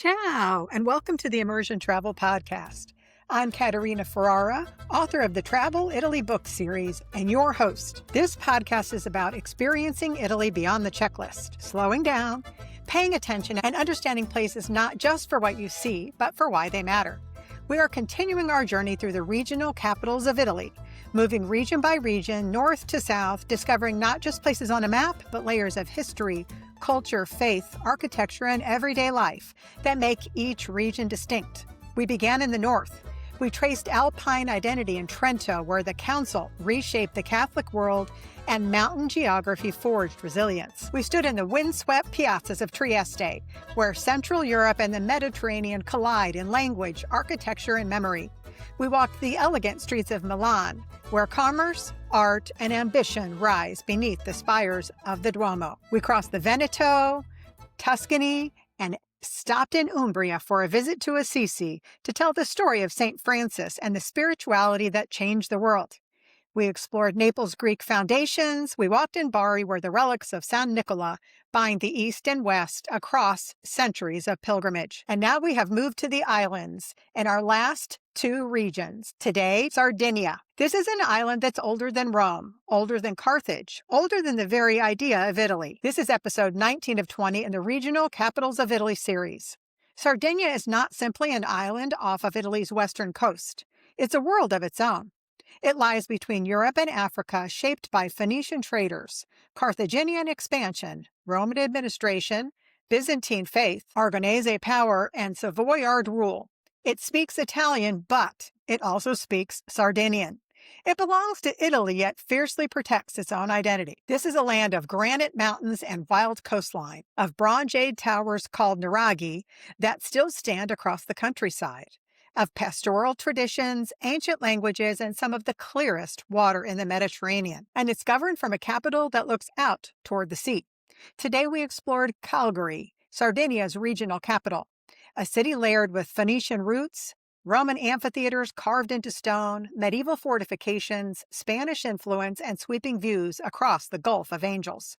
Ciao, and welcome to the Immersion Travel Podcast. I'm Katerina Ferrara, author of the Travel Italy book series, and your host. This podcast is about experiencing Italy beyond the checklist, slowing down, paying attention, and understanding places not just for what you see, but for why they matter. We are continuing our journey through the regional capitals of Italy, moving region by region, north to south, discovering not just places on a map, but layers of history, culture, faith, architecture, and everyday life that make each region distinct. We began in the north. We traced Alpine identity in Trento, where the Council reshaped the Catholic world and mountain geography forged resilience. We stood in the windswept piazzas of Trieste, where Central Europe and the Mediterranean collide in language, architecture, and memory. We walked the elegant streets of Milan, where commerce, art, and ambition rise beneath the spires of the Duomo. We crossed the Veneto, Tuscany, and stopped in Umbria for a visit to Assisi to tell the story of St. Francis and the spirituality that changed the world. We explored Naples' Greek foundations. We walked in Bari, where the relics of San Nicola bind the East and West across centuries of pilgrimage. And now we have moved to the islands in our last two regions. Today, Sardinia. This is an island that's older than Rome, older than Carthage, older than the very idea of Italy. This is episode 19 of 20 in the Regional Capitals of Italy series. Sardinia is not simply an island off of Italy's western coast. It's a world of its own. It lies between Europe and Africa, shaped by Phoenician traders, Carthaginian expansion, Roman administration, Byzantine faith, Aragonese power, and Savoyard rule. It speaks Italian, but it also speaks Sardinian. It belongs to Italy, yet fiercely protects its own identity. This is a land of granite mountains and wild coastline, of bronze jade towers called nuraghi that still stand across the countryside, of pastoral traditions, ancient languages, and some of the clearest water in the Mediterranean. And it's governed from a capital that looks out toward the sea. Today we explored Cagliari, Sardinia's regional capital, a city layered with Phoenician roots, Roman amphitheaters carved into stone, medieval fortifications, Spanish influence, and sweeping views across the Gulf of Angels.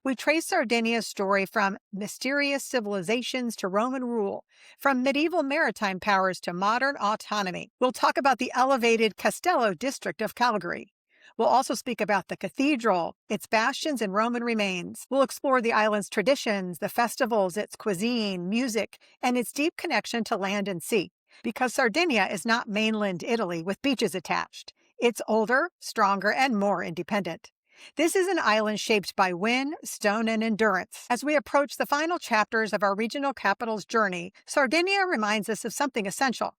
We trace Sardinia's story from mysterious civilizations to Roman rule, from medieval maritime powers to modern autonomy. We'll talk about the elevated Castello district of Cagliari. We'll also speak about the cathedral, its bastions and Roman remains. We'll explore the island's traditions, the festivals, its cuisine, music, and its deep connection to land and sea. Because Sardinia is not mainland Italy with beaches attached. It's older, stronger, and more independent. This is an island shaped by wind, stone, and endurance. As we approach the final chapters of our regional capital's journey, Sardinia reminds us of something essential.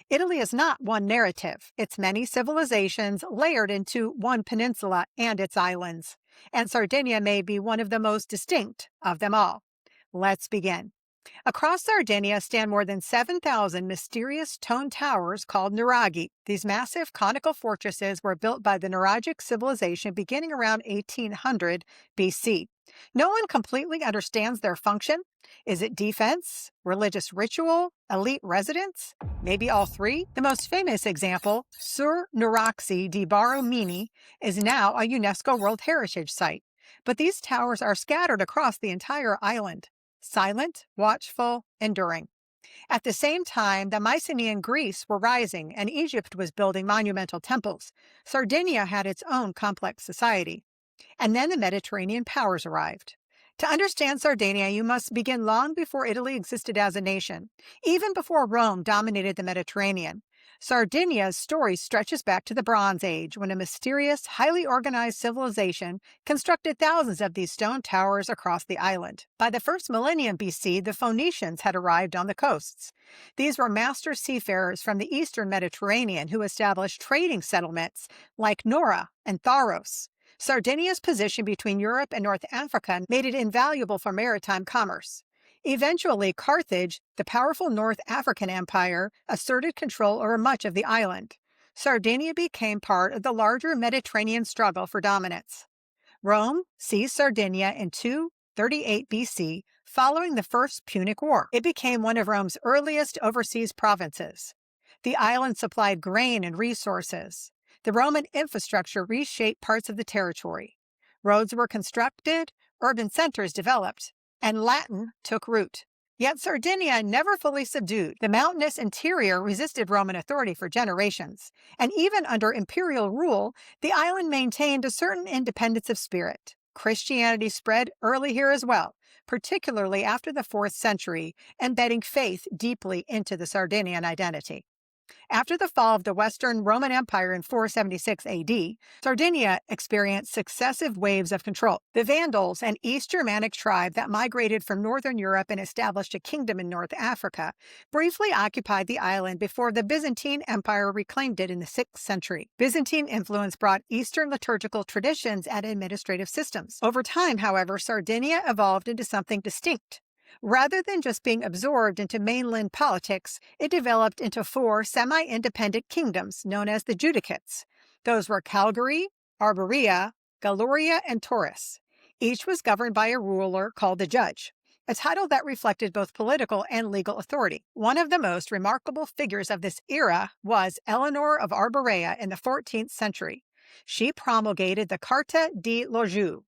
Italy is not one narrative. It's many civilizations layered into one peninsula and its islands. And Sardinia may be one of the most distinct of them all. Let's begin. Across Sardinia stand more than 7,000 mysterious stone towers called nuraghi. These massive conical fortresses were built by the Nuragic civilization beginning around 1800 BC. No one completely understands their function. Is it defense, religious ritual, elite residence? Maybe all three? The most famous example, Sur Nuraxi di Baromini, is now a UNESCO World Heritage Site. But these towers are scattered across the entire island. Silent, watchful, enduring. At the same time, the Mycenaean Greece were rising and Egypt was building monumental temples. Sardinia had its own complex society. And then the Mediterranean powers arrived. To understand Sardinia, you must begin long before Italy existed as a nation, even before Rome dominated the Mediterranean. Sardinia's story stretches back to the Bronze Age, when a mysterious, highly organized civilization constructed thousands of these stone towers across the island. By the first millennium BC, the Phoenicians had arrived on the coasts. These were master seafarers from the eastern Mediterranean who established trading settlements like Nora and Tharos. Sardinia's position between Europe and North Africa made it invaluable for maritime commerce. Eventually, Carthage, the powerful North African empire, asserted control over much of the island. Sardinia became part of the larger Mediterranean struggle for dominance. Rome seized Sardinia in 238 BC, following the First Punic War. It became one of Rome's earliest overseas provinces. The island supplied grain and resources. The Roman infrastructure reshaped parts of the territory. Roads were constructed, urban centers developed, and Latin took root. Yet Sardinia never fully subdued. The mountainous interior resisted Roman authority for generations, and even under imperial rule, the island maintained a certain independence of spirit. Christianity spread early here as well, particularly after the 4th century, embedding faith deeply into the Sardinian identity. After the fall of the Western Roman Empire in 476 AD, Sardinia experienced successive waves of control. The Vandals, an East Germanic tribe that migrated from northern Europe and established a kingdom in North Africa, briefly occupied the island before the Byzantine Empire reclaimed it in the 6th century. Byzantine influence brought Eastern liturgical traditions and administrative systems. Over time, however, Sardinia evolved into something distinct. Rather than just being absorbed into mainland politics, it developed into 4 semi-independent kingdoms known as the Judicates. Those were Cagliari, Arborea, Galluria, and Taurus. Each was governed by a ruler called the Judge, a title that reflected both political and legal authority. One of the most remarkable figures of this era was Eleanor of Arborea in the 14th century. She promulgated the Carta di Loggiu,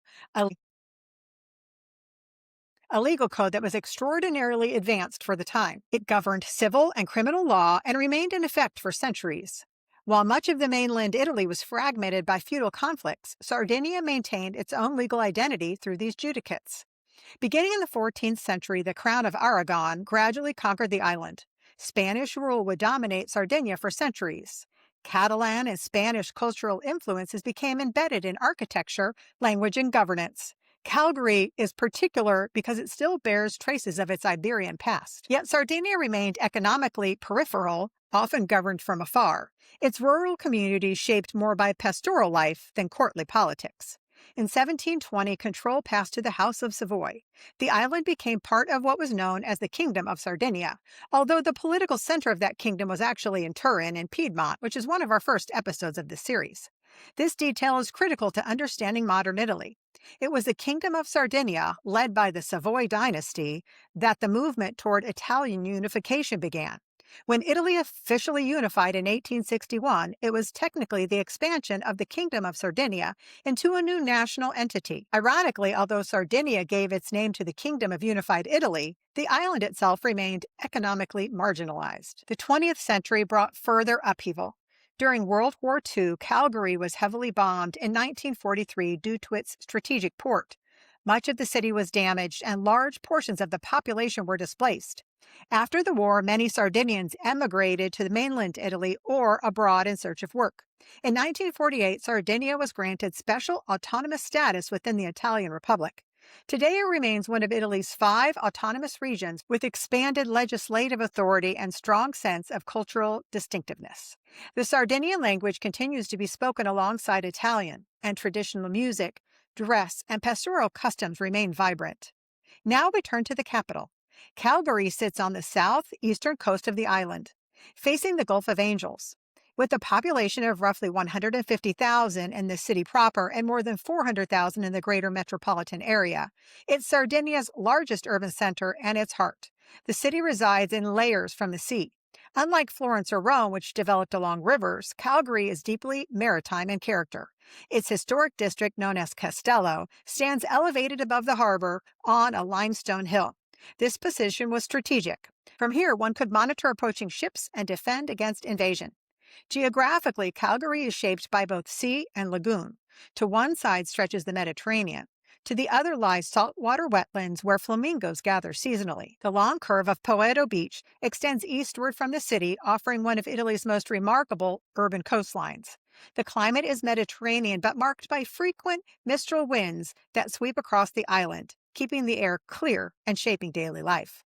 a legal code that was extraordinarily advanced for the time. It governed civil and criminal law and remained in effect for centuries. While much of the mainland Italy was fragmented by feudal conflicts, Sardinia maintained its own legal identity through these judicates. Beginning in the 14th century, the Crown of Aragon gradually conquered the island. Spanish rule would dominate Sardinia for centuries. Catalan and Spanish cultural influences became embedded in architecture, language, and governance. Cagliari is particular because it still bears traces of its Iberian past. Yet Sardinia remained economically peripheral, often governed from afar. Its rural communities shaped more by pastoral life than courtly politics. In 1720, control passed to the House of Savoy. The island became part of what was known as the Kingdom of Sardinia, although the political center of that kingdom was actually in Turin in Piedmont, which is one of our first episodes of this series. This detail is critical to understanding modern Italy. It was the Kingdom of Sardinia, led by the Savoy dynasty, that the movement toward Italian unification began. When Italy officially unified in 1861, it was technically the expansion of the Kingdom of Sardinia into a new national entity. Ironically, although Sardinia gave its name to the Kingdom of Unified Italy, the island itself remained economically marginalized. The 20th century brought further upheaval. During World War II, Cagliari was heavily bombed in 1943 due to its strategic port. Much of the city was damaged and large portions of the population were displaced. After the war, many Sardinians emigrated to the mainland Italy or abroad in search of work. In 1948, Sardinia was granted special autonomous status within the Italian Republic. Today, it remains one of Italy's 5 autonomous regions with expanded legislative authority and strong sense of cultural distinctiveness. The Sardinian language continues to be spoken alongside Italian, and traditional music, dress, and pastoral customs remain vibrant. Now we turn to the capital. Cagliari sits on the southeastern coast of the island, facing the Gulf of Angels. With a population of roughly 150,000 in the city proper and more than 400,000 in the greater metropolitan area, it's Sardinia's largest urban center and its heart. The city resides in layers from the sea. Unlike Florence or Rome, which developed along rivers, Cagliari is deeply maritime in character. Its historic district, known as Castello, stands elevated above the harbor on a limestone hill. This position was strategic. From here, one could monitor approaching ships and defend against invasion. Geographically, Cagliari is shaped by both sea and lagoon. To one side stretches the Mediterranean. To the other lies saltwater wetlands where flamingos gather seasonally. The long curve of Poetto Beach extends eastward from the city, offering one of Italy's most remarkable urban coastlines. The climate is Mediterranean, but marked by frequent mistral winds that sweep across the island, keeping the air clear and shaping daily life.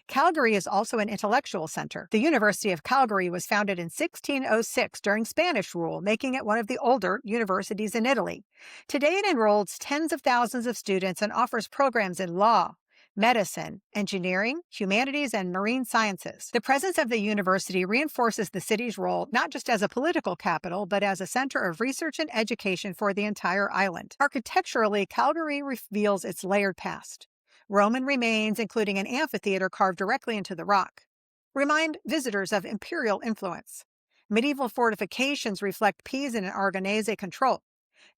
Cagliari is also an intellectual center. The University of Cagliari was founded in 1606 during Spanish rule, making it one of the older universities in Italy. Today it enrolls tens of thousands of students and offers programs in law, medicine, engineering, humanities, and marine sciences. The presence of the university reinforces the city's role not just as a political capital, but as a center of research and education for the entire island. Architecturally, Cagliari reveals its layered past. Roman remains, including an amphitheater carved directly into the rock, remind visitors of imperial influence. Medieval fortifications reflect Pisan and Aragonese control.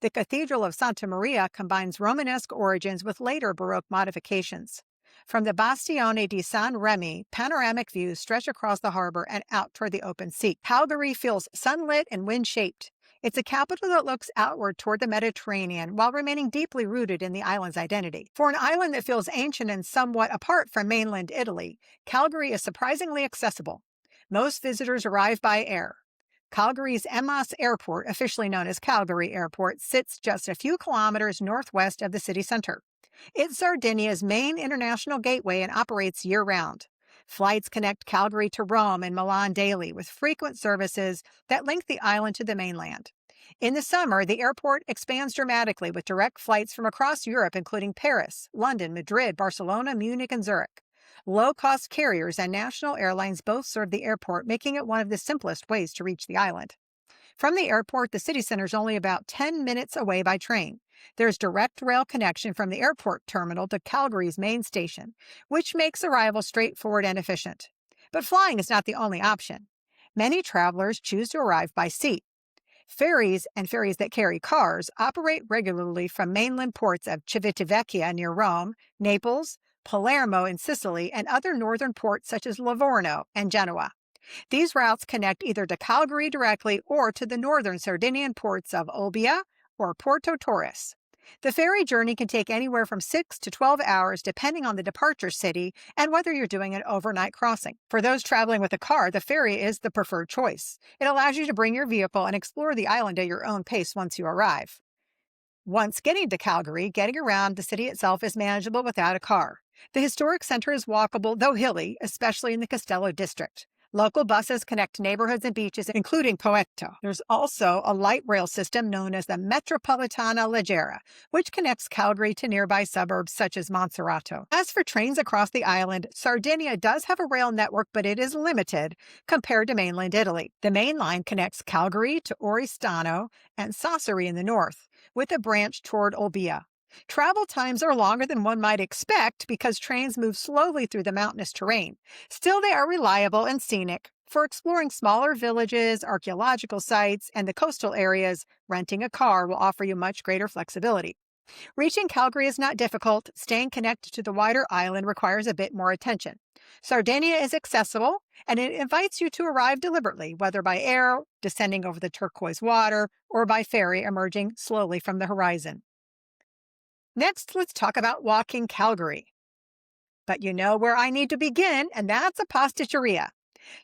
The Cathedral of Santa Maria combines Romanesque origins with later Baroque modifications. From the Bastione di Saint Remy, panoramic views stretch across the harbor and out toward the open sea. Calgary feels sunlit and wind-shaped. It's a capital that looks outward toward the Mediterranean while remaining deeply rooted in the island's identity. For an island that feels ancient and somewhat apart from mainland Italy, Calgary is surprisingly accessible. Most visitors arrive by air. Calgary's Emmaus Airport, officially known as Calgary Airport, sits just a few kilometers northwest of the city center. It's Sardegna's main international gateway and operates year-round. Flights connect Calgary to Rome and Milan daily, with frequent services that link the island to the mainland. In the summer, the airport expands dramatically with direct flights from across Europe, including Paris, London, Madrid, Barcelona, Munich, and Zurich. Low-cost carriers and national airlines both serve the airport, making it one of the simplest ways to reach the island. From the airport, the city center is only about 10 minutes away by train. There's direct rail connection from the airport terminal to Calgary's main station, which makes arrival straightforward and efficient. But flying is not the only option. Many travelers choose to arrive by sea. Ferries and ferries that carry cars operate regularly from mainland ports of Civitavecchia near Rome, Naples, Palermo in Sicily, and other northern ports such as Livorno and Genoa. These routes connect either to Calgary directly or to the northern Sardinian ports of Olbia or Porto Torres. The ferry journey can take anywhere from 6 to 12 hours depending on the departure city and whether you're doing an overnight crossing. For those traveling with a car, the ferry is the preferred choice. It allows you to bring your vehicle and explore the island at your own pace once you arrive. Once getting to Calgary, getting around the city itself is manageable without a car. The historic center is walkable, though hilly, especially in the Castello district. Local buses connect neighborhoods and beaches, including Poetto. There's also a light rail system known as the Metropolitana Leggera, which connects Calgary to nearby suburbs such as Monserrato. As for trains across the island, Sardinia does have a rail network, but it is limited compared to mainland Italy. The main line connects Calgary to Oristano and Sassari in the north, with a branch toward Olbia. Travel times are longer than one might expect because trains move slowly through the mountainous terrain. Still, they are reliable and scenic. For exploring smaller villages, archaeological sites, and the coastal areas, renting a car will offer you much greater flexibility. Reaching Calgary is not difficult. Staying connected to the wider island requires a bit more attention. Sardinia is accessible, and it invites you to arrive deliberately, whether by air, descending over the turquoise water, or by ferry emerging slowly from the horizon. Next, let's talk about walking Calgary. But you know where I need to begin, and that's a pasticceria.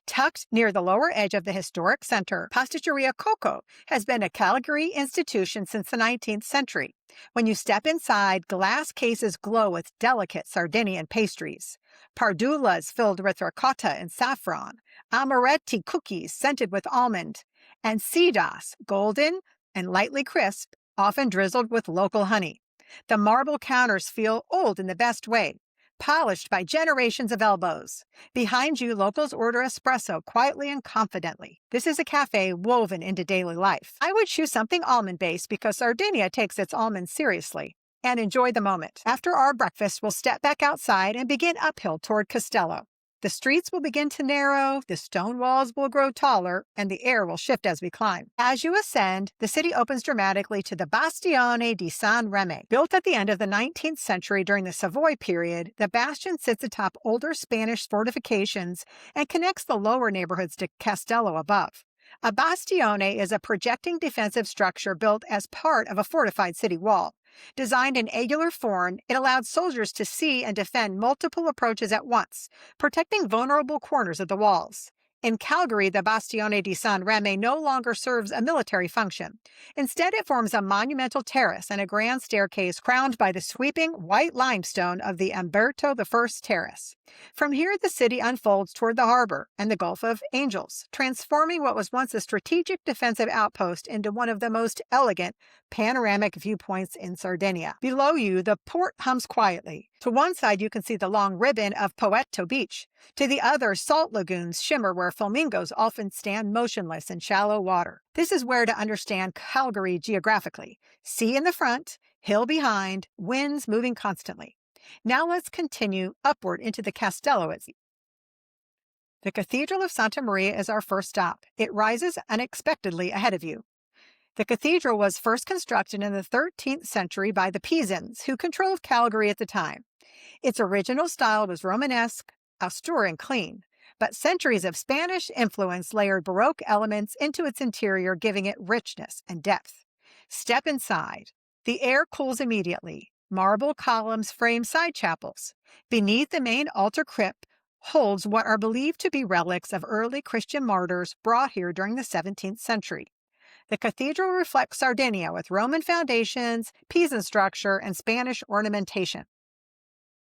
Tucked near the lower edge of the historic center, Pasticceria Coco has been a Calgary institution since the 19th century. When you step inside, glass cases glow with delicate Sardinian pastries. Pardulas filled with ricotta and saffron, amaretti cookies scented with almond, and sidas, golden and lightly crisp, often drizzled with local honey. The marble counters feel old in the best way, polished by generations of elbows. Behind you, locals order espresso quietly and confidently. This is a cafe woven into daily life. I would choose something almond-based because Sardinia takes its almonds seriously. And enjoy the moment. After our breakfast, we'll step back outside and begin uphill toward Castello. The streets will begin to narrow, the stone walls will grow taller, and the air will shift as we climb. As you ascend, the city opens dramatically to the Bastione di Saint Remy. Built at the end of the 19th century during the Savoy period, the bastion sits atop older Spanish fortifications and connects the lower neighborhoods to Castello above. A bastione is a projecting defensive structure built as part of a fortified city wall. Designed in angular form, it allowed soldiers to see and defend multiple approaches at once, protecting vulnerable corners of the walls. In Calgary, the Bastione di Saint Remy no longer serves a military function. Instead, it forms a monumental terrace and a grand staircase crowned by the sweeping white limestone of the Umberto I Terrace. From here, the city unfolds toward the harbor and the Gulf of Angels, transforming what was once a strategic defensive outpost into one of the most elegant panoramic viewpoints in Sardinia. Below you, the port hums quietly. To one side, you can see the long ribbon of Poetto Beach. To the other, salt lagoons shimmer where flamingos often stand motionless in shallow water. This is where to understand Calgary geographically. Sea in the front, hill behind, winds moving constantly. Now let's continue upward into the Castello. The Cathedral of Santa Maria is our first stop. It rises unexpectedly ahead of you. The cathedral was first constructed in the 13th century by the Pisans, who controlled Calgary at the time. Its original style was Romanesque, austere and clean, but centuries of Spanish influence layered Baroque elements into its interior, giving it richness and depth. Step inside. The air cools immediately. Marble columns frame side chapels. Beneath the main altar crypt holds what are believed to be relics of early Christian martyrs brought here during the 17th century. The cathedral reflects Sardinia with Roman foundations, Pisan structure, and Spanish ornamentation.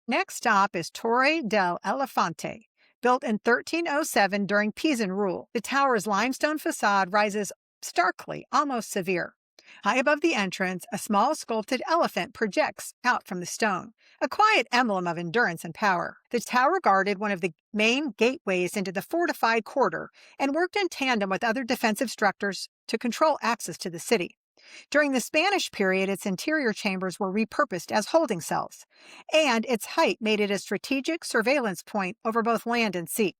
Next stop is Torre del Elefante. Built in 1307 during Pisan rule, the tower's limestone facade rises starkly, almost severe. High above the entrance, a small sculpted elephant projects out from the stone, a quiet emblem of endurance and power. The tower guarded one of the main gateways into the fortified quarter and worked in tandem with other defensive structures to control access to the city. During the Spanish period, its interior chambers were repurposed as holding cells, and its height made it a strategic surveillance point over both land and sea.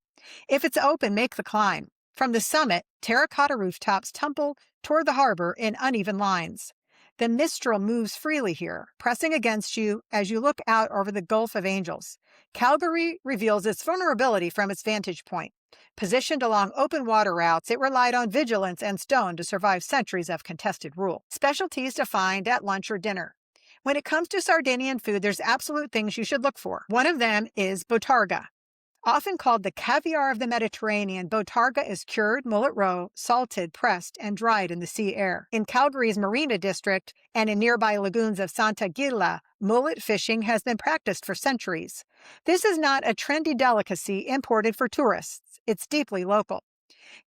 If it's open, make the climb. From the summit, terracotta rooftops tumble toward the harbor in uneven lines. The mistral moves freely here, pressing against you as you look out over the Gulf of Angels. Calgary reveals its vulnerability from its vantage point. Positioned along open water routes, it relied on vigilance and stone to survive centuries of contested rule. Specialties to find at lunch or dinner. When it comes to Sardinian food, there's absolute things you should look for. One of them is botarga. Often called the caviar of the Mediterranean, botarga is cured mullet roe, salted, pressed, and dried in the sea air. In Calgary's Marina District and in nearby lagoons of Santa Gilla, mullet fishing has been practiced for centuries. This is not a trendy delicacy imported for tourists. It's deeply local.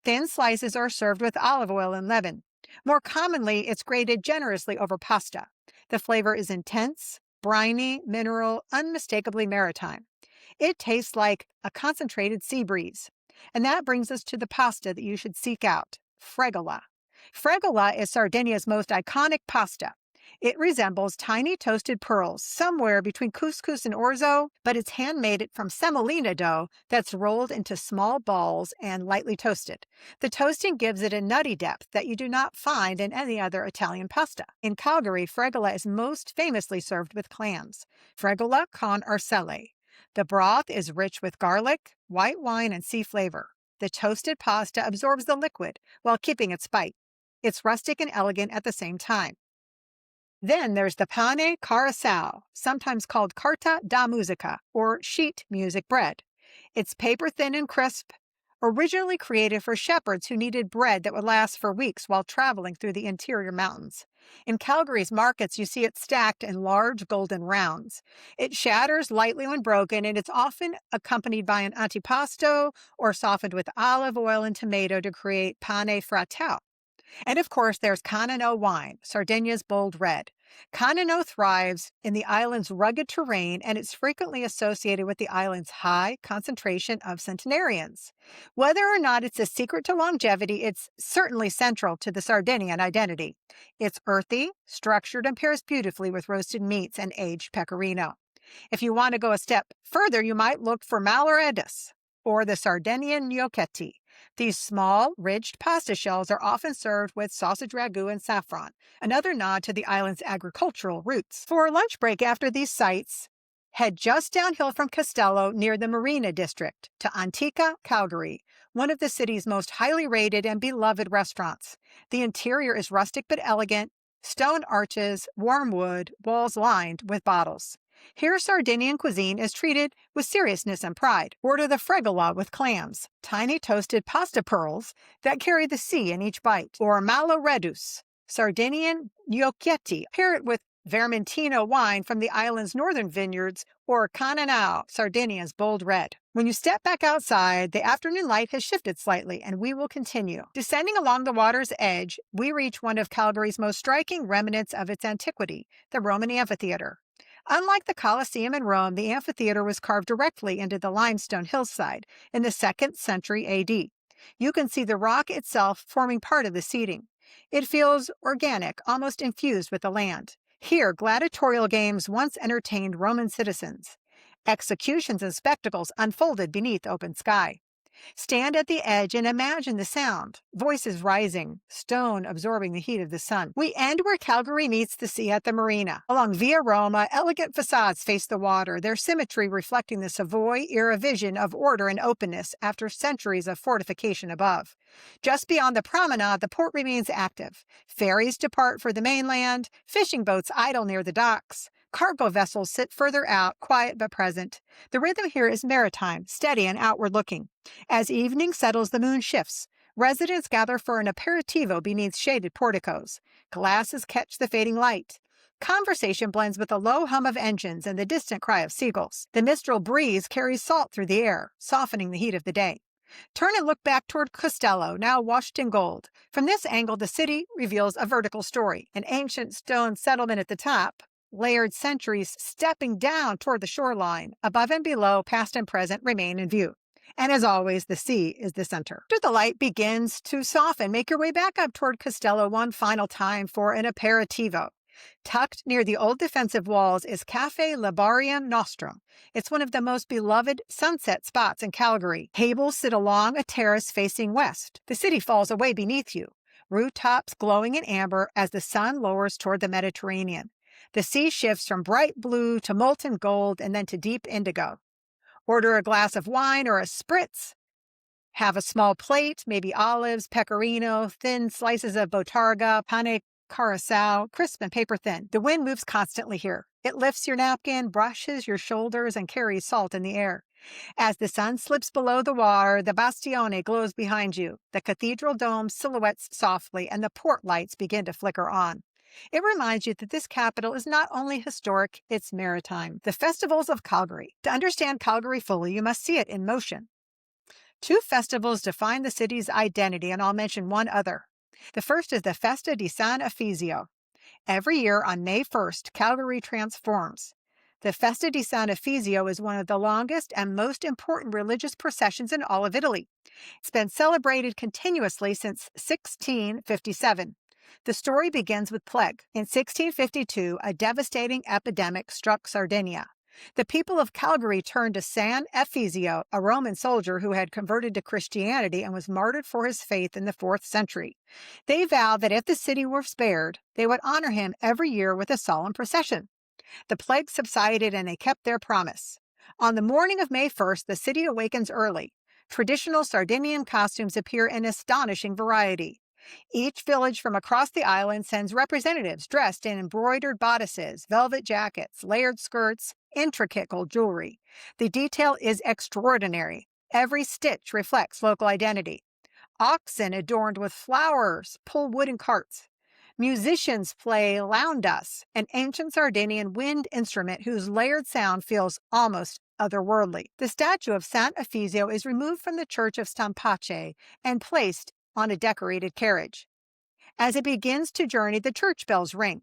Thin slices are served with olive oil and lemon. More commonly, it's grated generously over pasta. The flavor is intense, briny, mineral, unmistakably maritime. It tastes like a concentrated sea breeze. And that brings us to the pasta that you should seek out, fregola. Fregola is Sardinia's most iconic pasta. It resembles tiny toasted pearls, somewhere between couscous and orzo, but it's handmade from semolina dough that's rolled into small balls and lightly toasted. The toasting gives it a nutty depth that you do not find in any other Italian pasta. In Calgary, fregola is most famously served with clams, fregola con arcelle. The broth is rich with garlic, white wine, and sea flavor. The toasted pasta absorbs the liquid while keeping its bite. It's rustic and elegant at the same time. Then there's the pane carasau, sometimes called carta da musica, or sheet music bread. It's paper-thin and crisp, originally created for shepherds who needed bread that would last for weeks while traveling through the interior mountains. In Calgary's markets, you see it stacked in large golden rounds. It shatters lightly when broken, and it's often accompanied by an antipasto or softened with olive oil and tomato to create pane fratau. And of course, there's Canino wine, Sardinia's bold red. Canino thrives in the island's rugged terrain, and it's frequently associated with the island's high concentration of centenarians. Whether or not it's a secret to longevity, it's certainly central to the Sardinian identity. It's earthy, structured, and pairs beautifully with roasted meats and aged pecorino. If you want to go a step further, you might look for malloreddus, or the Sardinian gnocchetti. These small, ridged pasta shells are often served with sausage ragu and saffron, another nod to the island's agricultural roots. For a lunch break after these sites, head just downhill from Castello near the Marina District to Antica, Calgary, one of the city's most highly rated and beloved restaurants. The interior is rustic but elegant, stone arches, warm wood, walls lined with bottles. Here, Sardinian cuisine is treated with seriousness and pride. Order the fregola with clams, tiny toasted pasta pearls that carry the sea in each bite, or malloreddus, Sardinian gnocchetti. Pair it with Vermentino wine from the island's northern vineyards, or Cananao, Sardinia's bold red. When you step back outside, the afternoon light has shifted slightly, and we will continue. Descending along the water's edge, we reach one of Calgary's most striking remnants of its antiquity, the Roman amphitheater. Unlike the Colosseum in Rome, the amphitheater was carved directly into the limestone hillside in the 2nd century AD. You can see the rock itself forming part of the seating. It feels organic, almost infused with the land. Here, gladiatorial games once entertained Roman citizens. Executions and spectacles unfolded beneath open sky. Stand at the edge and imagine the sound. Voices rising, stone absorbing the heat of the sun. We end where Calgary meets the sea at the marina. Along Via Roma, elegant facades face the water, their symmetry reflecting the Savoy-era vision of order and openness after centuries of fortification above. Just beyond the promenade, the port remains active. Ferries depart for the mainland, fishing boats idle near the docks. Cargo vessels sit further out, quiet but present. The rhythm here is maritime, steady and outward-looking. As evening settles, the moon shifts. Residents gather for an aperitivo beneath shaded porticos. Glasses catch the fading light. Conversation blends with the low hum of engines and the distant cry of seagulls. The mistral breeze carries salt through the air, softening the heat of the day. Turn and look back toward Castello, now washed in gold. From this angle, the city reveals a vertical story. An ancient stone settlement at the top, layered centuries stepping down toward the shoreline. Above and below, past and present, remain in view. And as always, the sea is the center. After the light begins to soften, make your way back up toward Castello one final time for an aperitivo. Tucked near the old defensive walls is Cafe Libarium Nostrum. It's one of the most beloved sunset spots in Calgary. Tables sit along a terrace facing west. The city falls away beneath you, rooftops glowing in amber as the sun lowers toward the Mediterranean. The sea shifts from bright blue to molten gold and then to deep indigo. Order a glass of wine or a spritz. Have a small plate, maybe olives, pecorino, thin slices of botarga, pane curacao, crisp and paper thin. The wind moves constantly here. It lifts your napkin, brushes your shoulders, and carries salt in the air. As the sun slips below the water, the Bastione glows behind you. The cathedral dome silhouettes softly, and the port lights begin to flicker on. It reminds you that this capital is not only historic, it's maritime. The festivals of Calgary. To understand Calgary fully, you must see it in motion. Two festivals define the city's identity, and I'll mention one other. The first is the Festa di San Efisio. Every year on May 1st, Calgary transforms. The Festa di San Efisio is one of the longest and most important religious processions in all of Italy. It's been celebrated continuously since 1657. The story begins with plague. In 1652, a devastating epidemic struck Sardegna. The people of Calgary turned to San Efisio, a Roman soldier who had converted to Christianity and was martyred for his faith in the 4th century. They vowed that if the city were spared, they would honor him every year with a solemn procession. The plague subsided and they kept their promise. On the morning of May 1st, the city awakens early. Traditional Sardinian costumes appear in astonishing variety. Each village from across the island sends representatives dressed in embroidered bodices, velvet jackets, layered skirts, intricate gold jewelry. The detail is extraordinary. Every stitch reflects local identity. Oxen adorned with flowers pull wooden carts. Musicians play laundas, an ancient Sardinian wind instrument whose layered sound feels almost otherworldly. The statue of Sant Efisio is removed from the church of Stampace and placed on a decorated carriage. As it begins to journey, the church bells ring.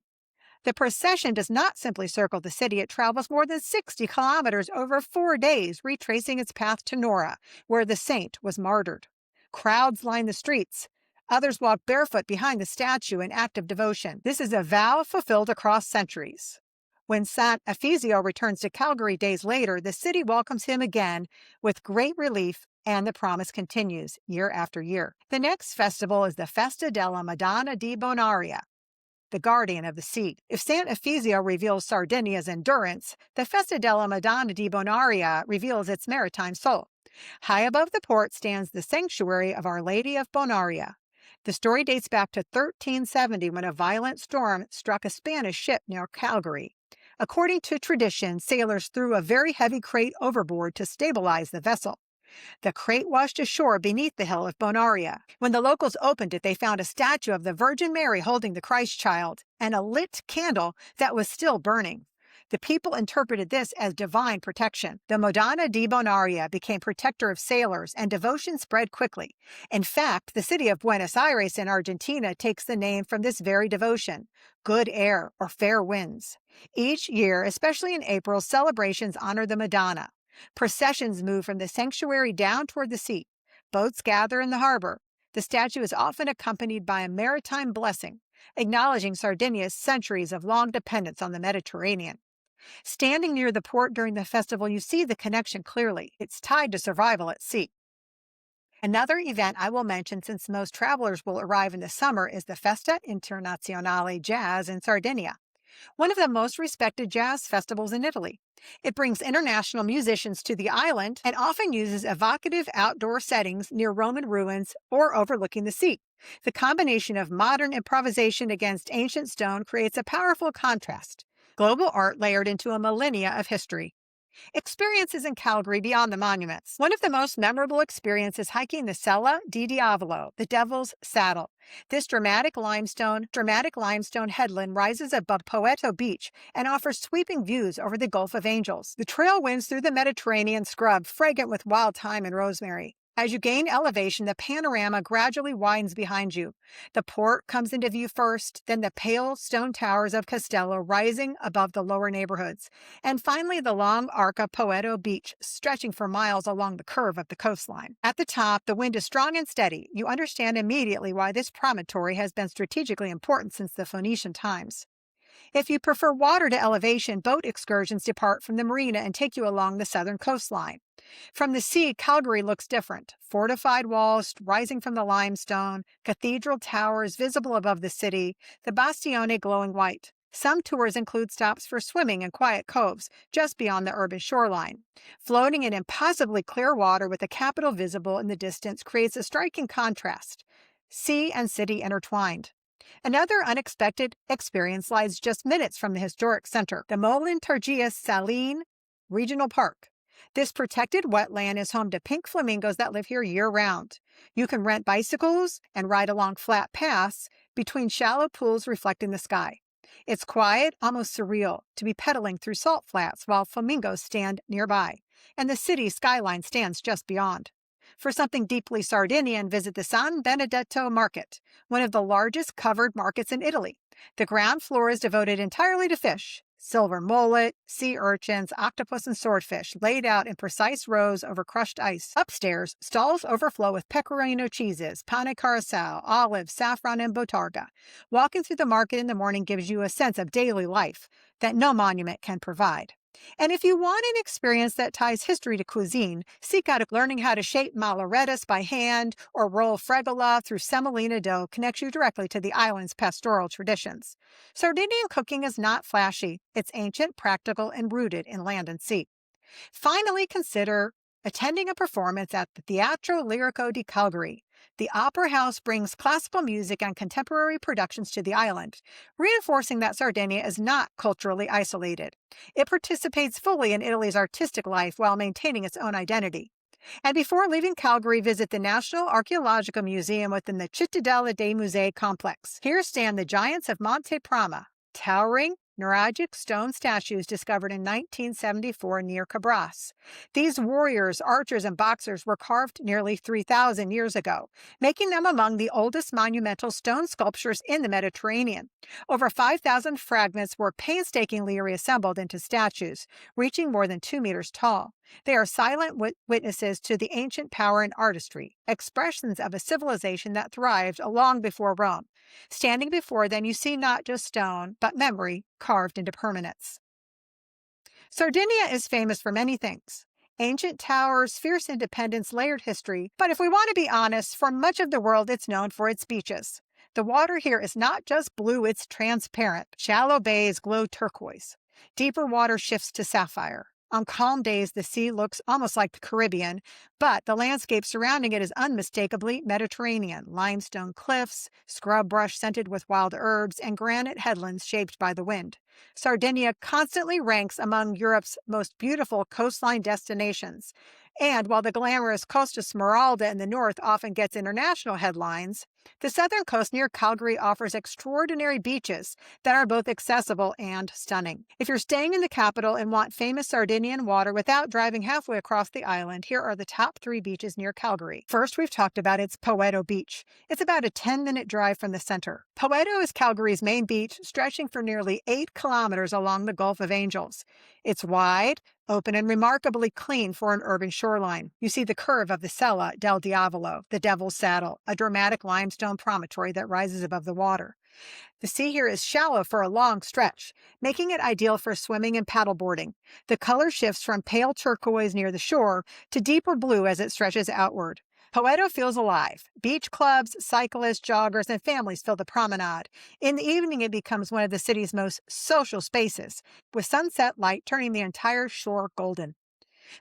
The procession does not simply circle the city. It travels more than 60 kilometers over 4 days, retracing its path to Nora, where the saint was martyred. Crowds line the streets. Others walk barefoot behind the statue in act of devotion. This is a vow fulfilled across centuries. When Sant Efisio returns to Calgary days later, the city welcomes him again with great relief, and the promise continues year after year. The next festival is the Festa della Madonna di Bonaria, the guardian of the sea. If Sant Efisio reveals Sardinia's endurance, the Festa della Madonna di Bonaria reveals its maritime soul. High above the port stands the sanctuary of Our Lady of Bonaria. The story dates back to 1370 when a violent storm struck a Spanish ship near Calgary. According to tradition, sailors threw a very heavy crate overboard to stabilize the vessel. The crate washed ashore beneath the hill of Bonaria. When the locals opened it, they found a statue of the Virgin Mary holding the Christ child and a lit candle that was still burning. The people interpreted this as divine protection. The Madonna di Bonaria became protector of sailors, and devotion spread quickly. In fact, the city of Buenos Aires in Argentina takes the name from this very devotion, good air or fair winds. Each year, especially in April, celebrations honor the Madonna. Processions move from the sanctuary down toward the sea. Boats gather in the harbor. The statue is often accompanied by a maritime blessing, acknowledging Sardinia's centuries of long dependence on the Mediterranean. Standing near the port during the festival, you see the connection clearly. It's tied to survival at sea. Another event I will mention, since most travelers will arrive in the summer, is the Festa Internazionale Jazz in Sardinia, one of the most respected jazz festivals in Italy. It brings international musicians to the island and often uses evocative outdoor settings near Roman ruins or overlooking the sea. The combination of modern improvisation against ancient stone creates a powerful contrast. Global art layered into a millennia of history. Experiences in Calgary beyond the monuments. One of the most memorable experiences is hiking the Sella di Diavolo, the Devil's Saddle. This dramatic limestone headland rises above Poetto Beach and offers sweeping views over the Gulf of Angels. The trail winds through the Mediterranean scrub, fragrant with wild thyme and rosemary. As you gain elevation, the panorama gradually widens behind you. The port comes into view first, then the pale stone towers of Castello rising above the lower neighborhoods, and finally the long arc of Poetto Beach stretching for miles along the curve of the coastline. At the top, the wind is strong and steady. You understand immediately why this promontory has been strategically important since the Phoenician times. If you prefer water to elevation, boat excursions depart from the marina and take you along the southern coastline. From the sea, Calgary looks different. Fortified walls rising from the limestone, cathedral towers visible above the city, the Bastione glowing white. Some tours include stops for swimming in quiet coves just beyond the urban shoreline. Floating in impossibly clear water with the capital visible in the distance creates a striking contrast. Sea and city intertwined. Another unexpected experience lies just minutes from the historic center, the Molintargius Saline Regional Park. This protected wetland is home to pink flamingos that live here year-round. You can rent bicycles and ride along flat paths between shallow pools reflecting the sky. It's quiet, almost surreal, to be pedaling through salt flats while flamingos stand nearby, and the city skyline stands just beyond. For something deeply Sardinian, visit the San Benedetto Market, one of the largest covered markets in Italy. The ground floor is devoted entirely to fish. Silver mullet, sea urchins, octopus, and swordfish laid out in precise rows over crushed ice. Upstairs, stalls overflow with pecorino cheeses, pane carousel, olives, saffron, and botarga. Walking through the market in the morning gives you a sense of daily life that no monument can provide. And if you want an experience that ties history to cuisine, seek out learning how to shape malarettas by hand or roll fregola through semolina dough connects you directly to the island's pastoral traditions. Sardinian cooking is not flashy. It's ancient, practical, and rooted in land and sea. Finally, consider attending a performance at the Teatro Lirico di Calgary. The opera house brings classical music and contemporary productions to the island, reinforcing that Sardinia is not culturally isolated. It participates fully in Italy's artistic life while maintaining its own identity. And before leaving Calgary, visit the National Archaeological Museum within the Cittadella dei Musei complex. Here stand the giants of Monte Prama, towering Nuragic stone statues discovered in 1974 near Cabras. These warriors, archers, and boxers were carved nearly 3,000 years ago, making them among the oldest monumental stone sculptures in the Mediterranean. Over 5,000 fragments were painstakingly reassembled into statues, reaching more than 2 meters tall. They are silent witnesses to the ancient power and artistry, expressions of a civilization that thrived long before Rome. Standing before them, you see not just stone, but memory carved into permanence. Sardinia is famous for many things. Ancient towers, fierce independence, layered history. But if we want to be honest, for much of the world, it's known for its beaches. The water here is not just blue, it's transparent. Shallow bays glow turquoise. Deeper water shifts to sapphire. On calm days, the sea looks almost like the Caribbean, but the landscape surrounding it is unmistakably Mediterranean. Limestone cliffs, scrub brush scented with wild herbs, and granite headlands shaped by the wind. Sardinia constantly ranks among Europe's most beautiful coastline destinations. And while the glamorous Costa Smeralda in the north often gets international headlines, the southern coast near Calgary offers extraordinary beaches that are both accessible and stunning. If you're staying in the capital and want famous Sardinian water without driving halfway across the island, here are the top 3 beaches near Calgary. First, we've talked about its Poetto Beach. It's about a 10-minute drive from the center. Poetto is Calgary's main beach, stretching for nearly 8 kilometers along the Gulf of Angels. It's wide, open, and remarkably clean for an urban shoreline. You see the curve of the Sella del Diavolo, the Devil's Saddle, a dramatic limestone promontory that rises above the water. The sea here is shallow for a long stretch, making it ideal for swimming and paddleboarding. The color shifts from pale turquoise near the shore to deeper blue as it stretches outward. Poetto feels alive. Beach clubs, cyclists, joggers, and families fill the promenade. In the evening, it becomes one of the city's most social spaces, with sunset light turning the entire shore golden.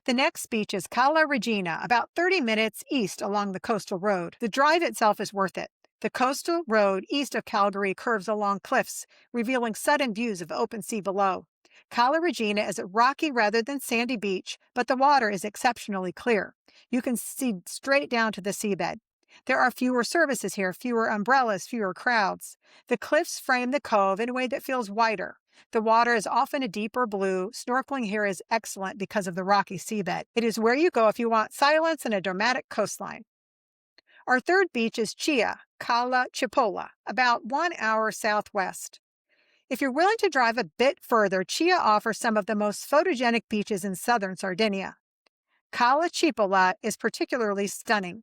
The next beach is Cala Regina, about 30 minutes east along the coastal road. The drive itself is worth it. The coastal road east of Calgary curves along cliffs, revealing sudden views of open sea below. Cala Regina is a rocky rather than sandy beach, but the water is exceptionally clear. You can see straight down to the seabed. There are fewer services here, fewer umbrellas, fewer crowds. The cliffs frame the cove in a way that feels wider. The water is often a deeper blue. Snorkeling here is excellent because of the rocky seabed. It is where you go if you want silence and a dramatic coastline. Our third beach is Chia, Cala Cipolla, about 1 hour southwest. If you're willing to drive a bit further, Chia offers some of the most photogenic beaches in southern Sardinia. Cala Cipolla is particularly stunning.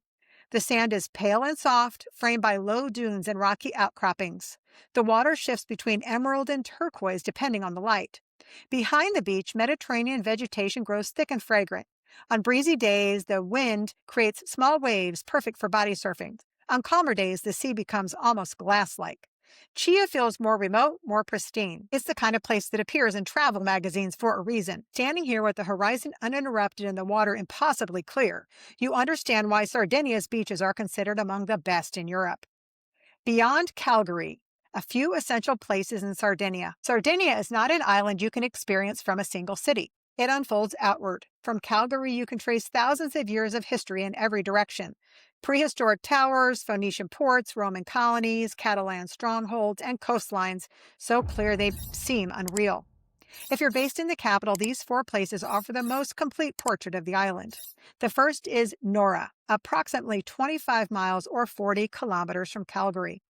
The sand is pale and soft, framed by low dunes and rocky outcroppings. The water shifts between emerald and turquoise depending on the light. Behind the beach, Mediterranean vegetation grows thick and fragrant. On breezy days, the wind creates small waves perfect for body surfing. On calmer days, the sea becomes almost glass-like. Chia feels more remote, more pristine. It's the kind of place that appears in travel magazines for a reason. Standing here with the horizon uninterrupted and the water impossibly clear, you understand why Sardinia's beaches are considered among the best in Europe. Beyond Calgary, a few essential places in Sardinia. Sardinia is not an island you can experience from a single city. It unfolds outward. From Calgary, you can trace thousands of years of history in every direction. Prehistoric towers, Phoenician ports, Roman colonies, Catalan strongholds, and coastlines so clear they seem unreal. If you're based in the capital, these 4 places offer the most complete portrait of the island. The first is Nora, approximately 25 miles or 40 kilometers from Calgary.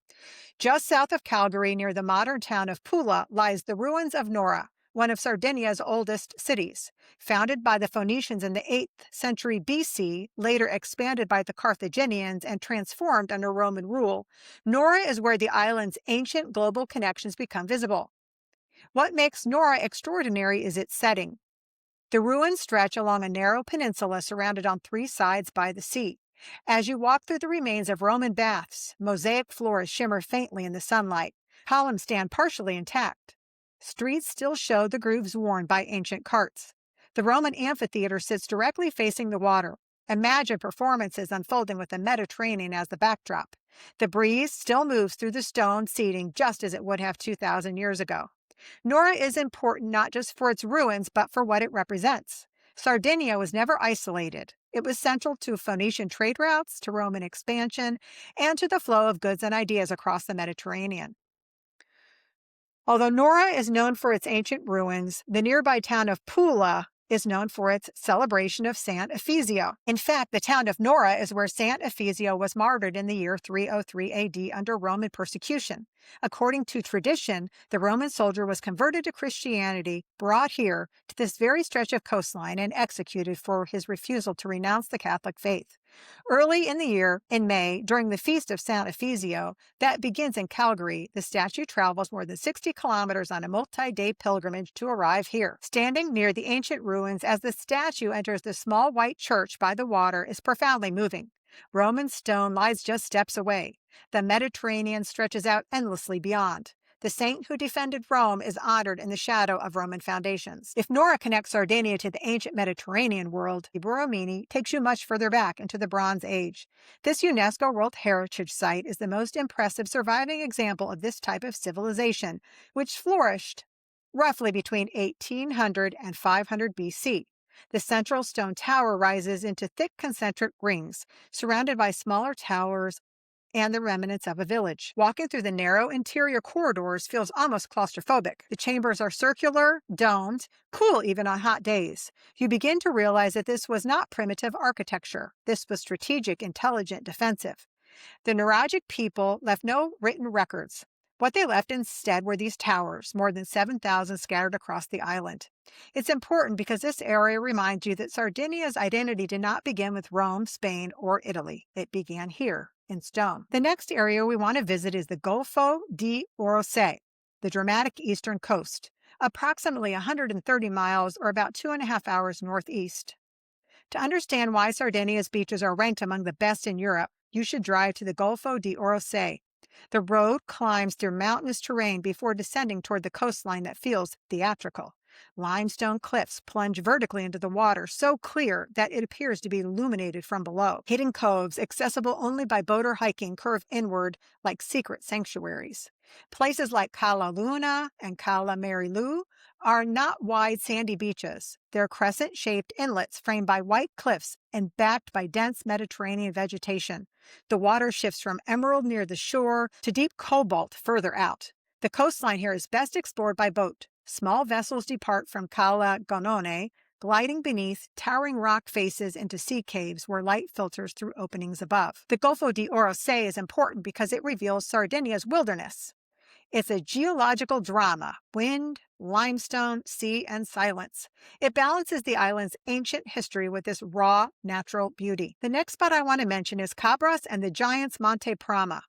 Just south of Calgary, near the modern town of Pula, lies the ruins of Nora, one of Sardinia's oldest cities. Founded by the Phoenicians in the 8th century BC, later expanded by the Carthaginians and transformed under Roman rule, Nora is where the island's ancient global connections become visible. What makes Nora extraordinary is its setting. The ruins stretch along a narrow peninsula surrounded on 3 sides by the sea. As you walk through the remains of Roman baths, mosaic floors shimmer faintly in the sunlight. Columns stand partially intact. Streets still show the grooves worn by ancient carts. The Roman amphitheater sits directly facing the water. Imagine performances unfolding with the Mediterranean as the backdrop. The breeze still moves through the stone seating just as it would have 2,000 years ago. Nora is important not just for its ruins, but for what it represents. Sardinia was never isolated. It was central to Phoenician trade routes, to Roman expansion, and to the flow of goods and ideas across the Mediterranean. Although Nora is known for its ancient ruins, the nearby town of Pula is known for its celebration of Sant Ephesio. In fact, the town of Nora is where Sant Ephesio was martyred in the year 303 AD under Roman persecution. According to tradition, the Roman soldier was converted to Christianity, brought here to this very stretch of coastline, and executed for his refusal to renounce the Catholic faith. Early in the year, in May, during the Feast of Sant Ephesio, that begins in Calgary, the statue travels more than 60 kilometers on a multi-day pilgrimage to arrive here. Standing near the ancient ruins as the statue enters the small white church by the water is profoundly moving. Roman stone lies just steps away. The Mediterranean stretches out endlessly beyond. The saint who defended Rome is honored in the shadow of Roman foundations. If Nora connects Sardinia to the ancient Mediterranean world, Borromini takes you much further back into the Bronze Age. This UNESCO World Heritage Site is the most impressive surviving example of this type of civilization, which flourished roughly between 1800 and 500 BC. The central stone tower rises into thick concentric rings, surrounded by smaller towers and the remnants of a village. Walking through the narrow interior corridors feels almost claustrophobic. The chambers are circular, domed, cool even on hot days. You begin to realize that this was not primitive architecture. This was strategic, intelligent, defensive. The Nuragic people left no written records. What they left instead were these towers, more than 7,000 scattered across the island. It's important because this area reminds you that Sardinia's identity did not begin with Rome, Spain, or Italy. It began here, in stone. The next area we want to visit is the Golfo di Orose, the dramatic eastern coast, approximately 130 miles or about 2.5 hours northeast. To understand why Sardinia's beaches are ranked among the best in Europe, you should drive to the Golfo di Orosei. The road climbs through mountainous terrain before descending toward the coastline that feels theatrical. Limestone cliffs plunge vertically into the water, so clear that it appears to be illuminated from below. Hidden coves, accessible only by boat or hiking, curve inward like secret sanctuaries. Places like Cala Luna and Cala Marilu are not wide sandy beaches. They're crescent-shaped inlets framed by white cliffs and backed by dense Mediterranean vegetation. The water shifts from emerald near the shore to deep cobalt further out. The coastline here is best explored by boat. Small vessels depart from Cala Gonone, gliding beneath towering rock faces into sea caves where light filters through openings above. The Golfo di Orosei is important because it reveals Sardinia's wilderness. It's a geological drama: wind, limestone, sea, and silence. It balances the island's ancient history with this raw, natural beauty. The next spot I want to mention is Cabras and the Giants Monte Prama.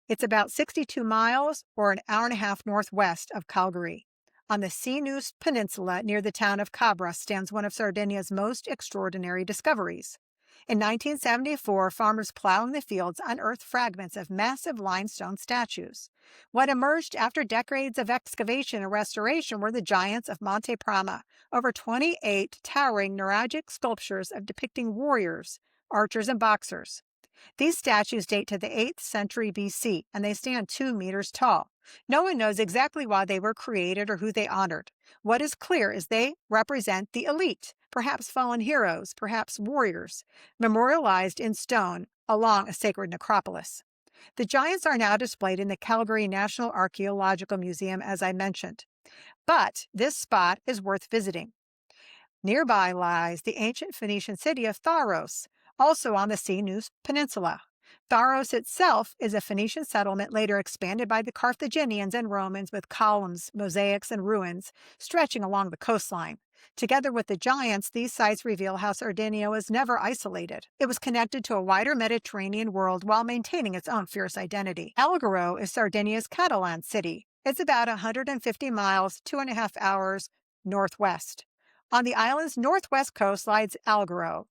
It's about 62 miles or an hour and a half northwest of Calgary. On the Sinus Peninsula near the town of Cabras stands one of Sardinia's most extraordinary discoveries. In 1974, farmers plowing the fields unearthed fragments of massive limestone statues. What emerged after decades of excavation and restoration were the Giants of Monte Prama, over 28 towering nuragic sculptures depicting warriors, archers, and boxers. These statues date to the 8th century BC, and they stand 2 meters tall. No one knows exactly why they were created or who they honored. What is clear is they represent the elite, perhaps fallen heroes, perhaps warriors, memorialized in stone along a sacred necropolis. The giants are now displayed in the Calgary National Archaeological Museum, as I mentioned. But this spot is worth visiting. Nearby lies the ancient Phoenician city of Tharos, also on the Sinus Peninsula. Tharos itself is a Phoenician settlement later expanded by the Carthaginians and Romans with columns, mosaics, and ruins stretching along the coastline. Together with the giants, these sites reveal how Sardinia was never isolated. It was connected to a wider Mediterranean world while maintaining its own fierce identity. Alghero is Sardinia's Catalan city. It's about 150 miles, 2.5 hours northwest. On the island's northwest coast lies Alghero,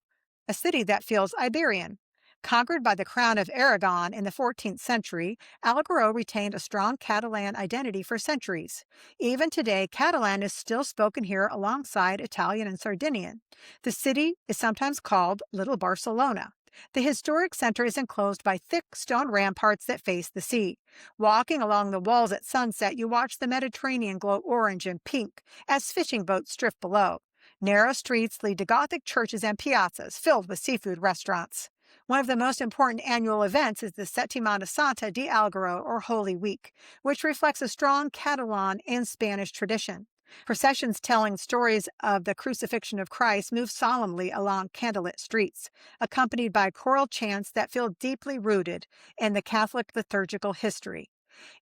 a city that feels Iberian. Conquered by the Crown of Aragon in the 14th century, Alghero retained a strong Catalan identity for centuries. Even today, Catalan is still spoken here alongside Italian and Sardinian. The city is sometimes called Little Barcelona. The historic center is enclosed by thick stone ramparts that face the sea. Walking along the walls at sunset, you watch the Mediterranean glow orange and pink as fishing boats drift below. Narrow streets lead to Gothic churches and piazzas filled with seafood restaurants. One of the most important annual events is the Settimana Santa di Alghero, or Holy Week, which reflects a strong Catalan and Spanish tradition. Processions telling stories of the crucifixion of Christ move solemnly along candlelit streets, accompanied by choral chants that feel deeply rooted in the Catholic liturgical history.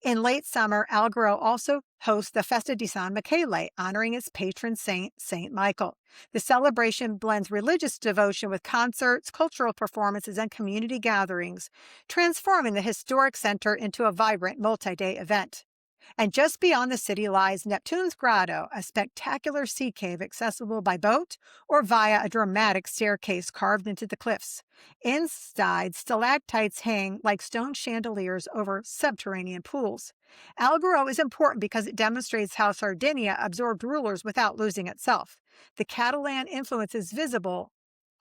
In late summer, Alghero also hosts the Festa di San Michele, honoring its patron saint, Saint Michael. The celebration blends religious devotion with concerts, cultural performances, and community gatherings, transforming the historic center into a vibrant multi-day event. And just beyond the city lies Neptune's Grotto, a spectacular sea cave accessible by boat or via a dramatic staircase carved into the cliffs. Inside, stalactites hang like stone chandeliers over subterranean pools. Alghero is important because it demonstrates how Sardinia absorbed rulers without losing itself. The Catalan influence is visible,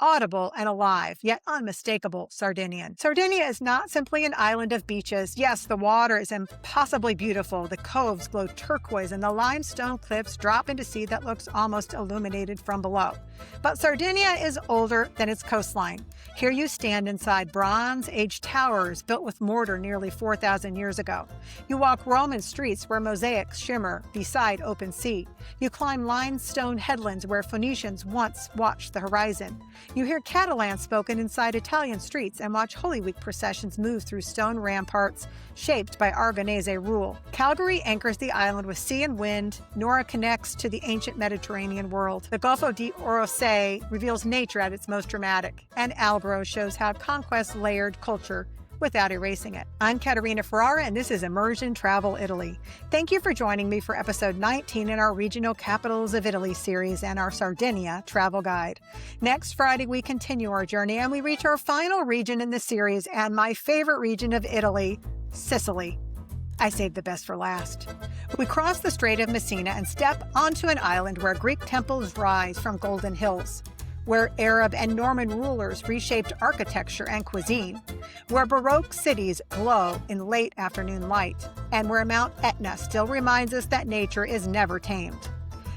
audible, and alive, yet unmistakable Sardinian. Sardinia is not simply an island of beaches. Yes, the water is impossibly beautiful. The coves glow turquoise, and the limestone cliffs drop into sea that looks almost illuminated from below. But Sardinia is older than its coastline. Here you stand inside Bronze-Age towers built with mortar nearly 4,000 years ago. You walk Roman streets where mosaics shimmer beside open sea. You climb limestone headlands where Phoenicians once watched the horizon. You hear Catalan spoken inside Italian streets and watch Holy Week processions move through stone ramparts shaped by Aragonese rule. Calgary anchors the island with sea and wind. Nura connects to the ancient Mediterranean world. The Golfo di Orosei reveals nature at its most dramatic, and Alghero shows how conquest layered culture without erasing it. I'm Caterina Ferrara, and this is Immersion Travel Italy. Thank you for joining me for episode 19 in our Regional Capitals of Italy series and our Sardegna travel guide. Next Friday, we continue our journey and we reach our final region in the series and my favorite region of Italy, Sicily. I saved the best for last. We cross the Strait of Messina and step onto an island where Greek temples rise from golden hills, where Arab and Norman rulers reshaped architecture and cuisine, where Baroque cities glow in late afternoon light, and where Mount Etna still reminds us that nature is never tamed.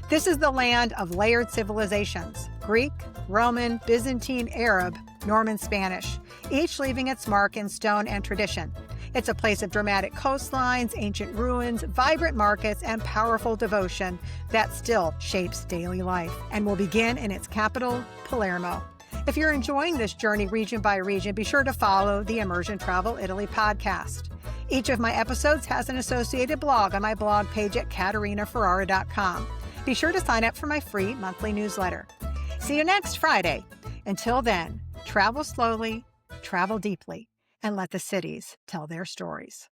This is the land of layered civilizations: Greek, Roman, Byzantine, Arab, Norman, Spanish, each leaving its mark in stone and tradition. It's a place of dramatic coastlines, ancient ruins, vibrant markets, and powerful devotion that still shapes daily life, and will begin in its capital, Palermo. If you're enjoying this journey region by region, be sure to follow the Immersion Travel Italy podcast. Each of my episodes has an associated blog on my blog page at katerinaferrara.com. Be sure to sign up for my free monthly newsletter. See you next Friday. Until then, travel slowly, travel deeply, and let the cities tell their stories.